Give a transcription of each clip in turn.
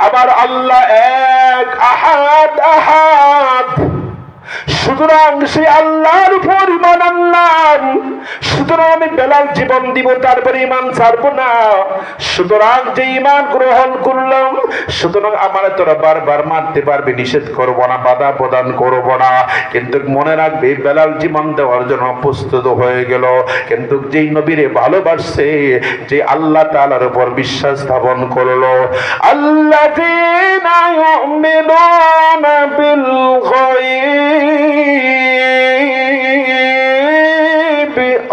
আমার আল্লাহ এক, আহাদ আহাদ। সুতরাং সেই আল্লাহর উপর ঈমান আনলাম, সুতরাং আমি বেলাল জীবন দিব, তারপরে ঈমান ছাড়বো না। সুতরাং যে ঈমান গ্রহণ করলাম, সুতরাং আমার তোরা বারবার মারতে পারবে, নিষেধ করবো না, বাধা প্রদান করবো না। কিন্তু মনে রাখবে বেলাল জীবন দেওয়ার জন্য প্রস্তুত হয়ে গেল। কিন্তু যেই নবীরে ভালোবাসছে, যে আল্লাহ তাআলার উপর বিশ্বাস স্থাপন করলো, আল্লাযীনা ইউমিনুনা বিল গায়ব।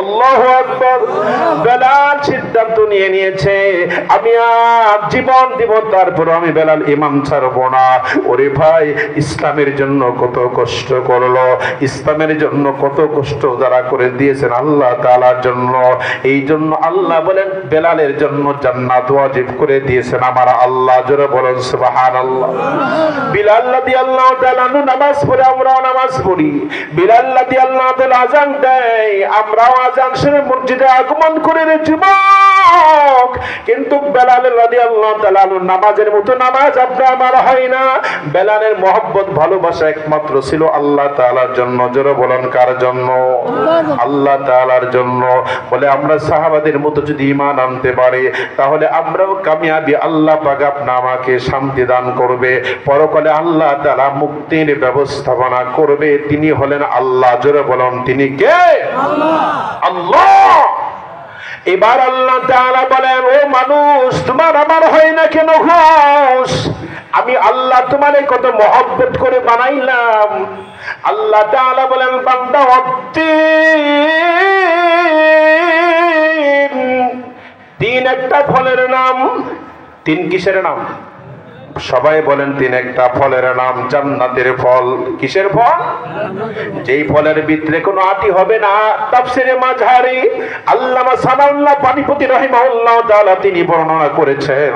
আল্লাহু আকবার। বেলাল সিদ্ধান্ত নিয়ে নিয়েছে, আমি আর জীবন দিব, তারপর আমি বেলাল ঈমান ছাড়বো না। ওরে ভাই, ইসলামের জন্য কত কষ্ট করলো, ইসলামের জন্য কত কষ্ট যারা করে দিয়েছেন আল্লাহ তাআলার জন্য। এই জন্য আল্লাহ বলেন বেলালের জন্য জান্নাত ওয়াজিব করে দিয়েছেন আমার আল্লাহ। জোরে বলেন সুবহানাল্লাহ। বিলাল রাদিয়াল্লাহু তাআলা নামাজ পড়ে, আমরাও নামাজ পড়ি। বিলাল রাদিয়াল্লাহু তাআলা আযান দেয়, আমরাও আযান শুনে মসজিদে আগমন করে রে যুবক। কিন্তু বেলাল রাদিয়াল্লাহু তাআলা নামাজের মতো নামাজ আপনার আমার হয় না। বেলালের মহব্বত ভালোবাসা একমাত্র ছিল আল্লাহ তাআলার জন্য। জোরে বলেন কার জন্য? আল্লাহ তাআলার জন্য। বলে আমরা সাহাবাদের মতো যদি ঈমান আনতে পারি, তাহলে আমরাও কামিয়াবি। আল্লাহ পাক আপনা আমাকে শান্তি দান করবে, পরকালে আল্লাহ তাআলা মুক্তির ব্যবস্থাপনা করবে। তিনি হলেন আল্লাহ। জোরে বলেন তিনি কে? আল্লাহ। এবার আল্লাহ তাআলা বলেন, ও মানুষ, তোমার আমার হয় না কেন ঘোষ? আমি আল্লাহ তোমারে কত মহব্বত করে বানাইলাম। আল্লাহ তাআলা বলেন, বান্দা তিন একটা ফলের নাম। তিন কিসের নাম? সবাই বলেন তিন একটা ফলের নাম। জান্নাতের ফল। কিসের ফল? যেই ফলের ভিতরে কোনো আটি হবে না। তাফসিরে মাযহারি আল্লামা সানাউল্লাহ পানিপতি রাহিমাহুল্লাহ তাআলা তিনি বর্ণনা করেছেন,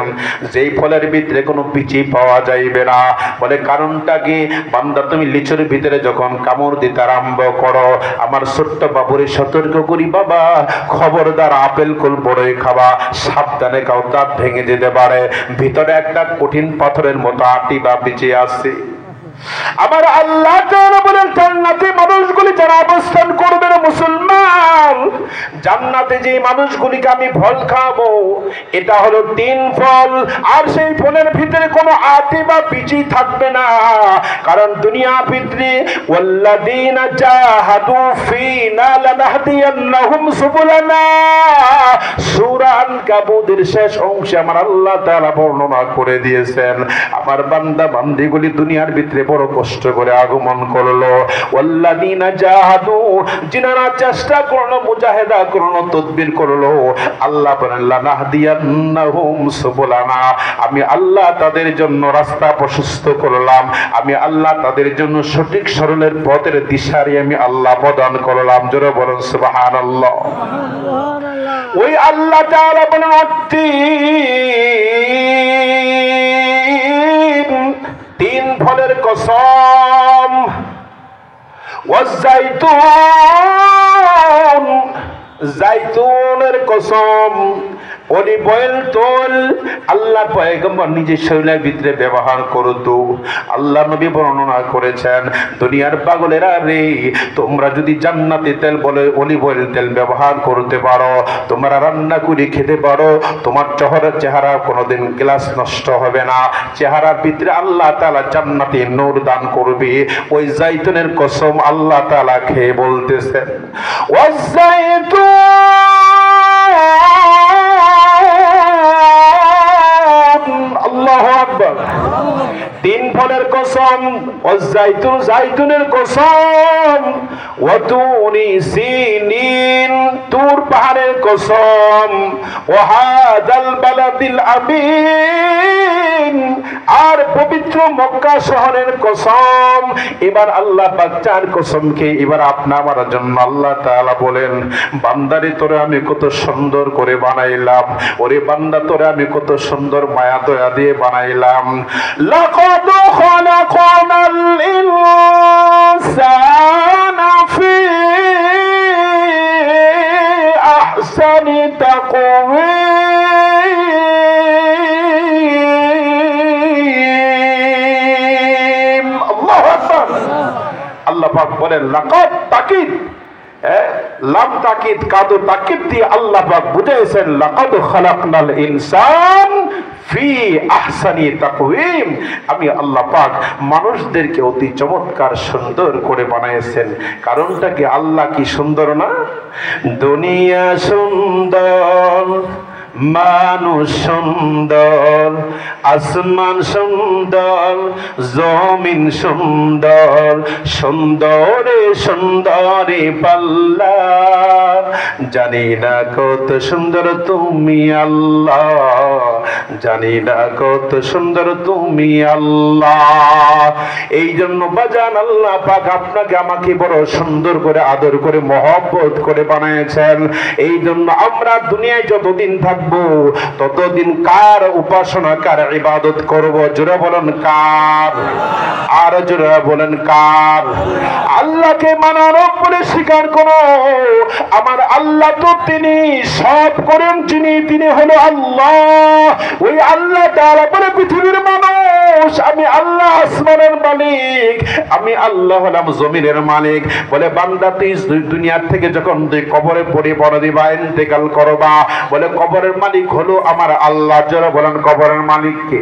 যেই ফলের ভিতরে কোনো বিচি পাওয়া যাইবে না। বলে কারণটা কি? বান্দা তুমি লিচুর ভিতরে যখন কামড় দিতে আরম্ভ করো, আমার ছোট্ট বাবুরে সতর্ক করি, বাবা খবরদার আপেল কুল বড়ই খাবা, সাবধানে কাউ দাঁত ভেঙে যেতে পারে। ভিতরে একটা কঠিন পাথরের মতো আটি বা বিচি আছে। আমার আল্লাহ তাআলা বলেন, জান্নাতে মানুষগুলি যারা অবস্থান করবে না মুসলমান, জান্নাতে যে মানুষগুলিকে আমি ফল খাবো, এটা হলো তিন ফল। আর সেই ফলের ভিতরে কোনো আটি বা বিচি থাকবে না। কারণ দুনিয়া ভিতরে ওয়াল্লাযীনা জাহাদু ফীনা লানাহদিয়ান্নাহুম সুবুলানা, সূরা আনকাবুতের শেষ অংশে আমার আল্লাহ তাআলা বর্ণনা করে দিয়েছেন, আমার বান্দা বান্দীগুলি দুনিয়ার ভিতরে বড় কষ্ট করে আগমন করলো। ওয়াল্লাযীনা জাহাদু, যিনারা চেষ্টা করলো, মুজাহিদা করলো, তদবির করলো, আল্লাহ বলেন লানাহদিয়ান্নাহুম সুবুলানা, আমি আল্লাহ তাদের জন্য রাস্তা প্রশস্ত করলাম। আমি আল্লাহ তাদের জন্য সঠিক সরলের পথের দিশারি আমি আল্লাহ প্রদান করলাম। জোরে বলেন সুবহানাল্লাহ। ওই আল্লাহ তাআলা বলেন, তিন ফলের কসম, ওয়াজাইতুন, জাইতুনের কসম, অলিভ অয়েল তোল। আল্লাহ পয়গম্বর নিজের শরীরের ভিতরে ব্যবহার করত। আল্লাহ নবী বর্ণনা করেছেন, দুনিয়ার পাগলেরা রে, তোমরা যদি জান্নাতি তেল বলে অলিভ অয়েল তেল ব্যবহার করতে পারো, তোমরা রান্না করে খেতে পারো, তোমার চেহারা কোনোদিন গ্লাস নষ্ট হবে না। চেহারার ভিতরে আল্লাহ তাআলা জান্নাতি নূর দান করবে। ওই জাইতুনের কসম আল্লাহ তাআলা খেয়ে বলতেছেন, ওয়াজাইতুন, আল্লাহু আকবার। তিন ফলের কসম, ওয়াজাইতুন, জাইতুনের কসম, ওয়াতুনি সিনিন, তুর পাহাড়ের কসম, ওয়াহাদাল বালাদিল আমিন, আর পবিত্র মক্কা শহরের কসম। এবার আল্লাহ পাক চার কসমকে এবার আপনা আমার জন্য আল্লাহ তাআলা বলেন, বান্দারে তোরে আমি কত সুন্দর করে বানাইলাম, ওরে বান্দা তোরে আমি কত সুন্দর মায়া দয়া দিয়ে বানাইলাম। লাকাদ খালাকানাল ইনসানা ফি আহসানি তাকওয়ীম, আল্লাহ পাক বলেন লাকাদ তাকিদ, লাম তাকিদ কাদু তাকিদ দিয়ে আল্লাহ পাক বুঝাইছেন লাকাদ খালাকনাল ইনসান ফি আহসানি তাকওয়িম। আমি আল্লাহ পাক মানুষদেরকে অতি চমৎকার সুন্দর করে বানাইছেন। কারণটা কি? আল্লাহ কি সুন্দর না? দুনিয়া সুন্দর, মানুষ সুন্দর, আসমান সুন্দর, জমিন সুন্দর, সুন্দরে সুন্দরে পাল্লা, জানি না কত সুন্দর তুমি আল্লাহ, জানি না কত সুন্দর তুমি আল্লাহ। এই জন্য বাজান আল্লাহ পাক আপনাকে আমাকে বড় সুন্দর করে আদর করে মহব্বত করে বানিয়েছেন। এই জন্য আমরা দুনিয়ায় যতদিন থাকবো ততদিন কার উপাসনা, কার ইবাদত করব? জোরে বলেন কার? আর জোরে বলেন কার? আল্লাহকে মানার উপরে স্বীকার করো আমার আল্লাহ তো তিনি সব করেন, তিনি হলো আল্লাহ। ওই আল্লাহ তাআলা বলে পৃথিবীর মানুষ আমি আল্লাহ আসমানের মালিক, আমি আল্লাহ হলাম জমিনের মালিক। বলে বান্দা তুই দুনিয়ার থেকে যখন তুই কবরে পড়ে দিবা, ইন্তেকাল করবা, বলে কবরের মালিক হলো আমার আল্লাহ। যারা বলেন কবরের মালিক কে?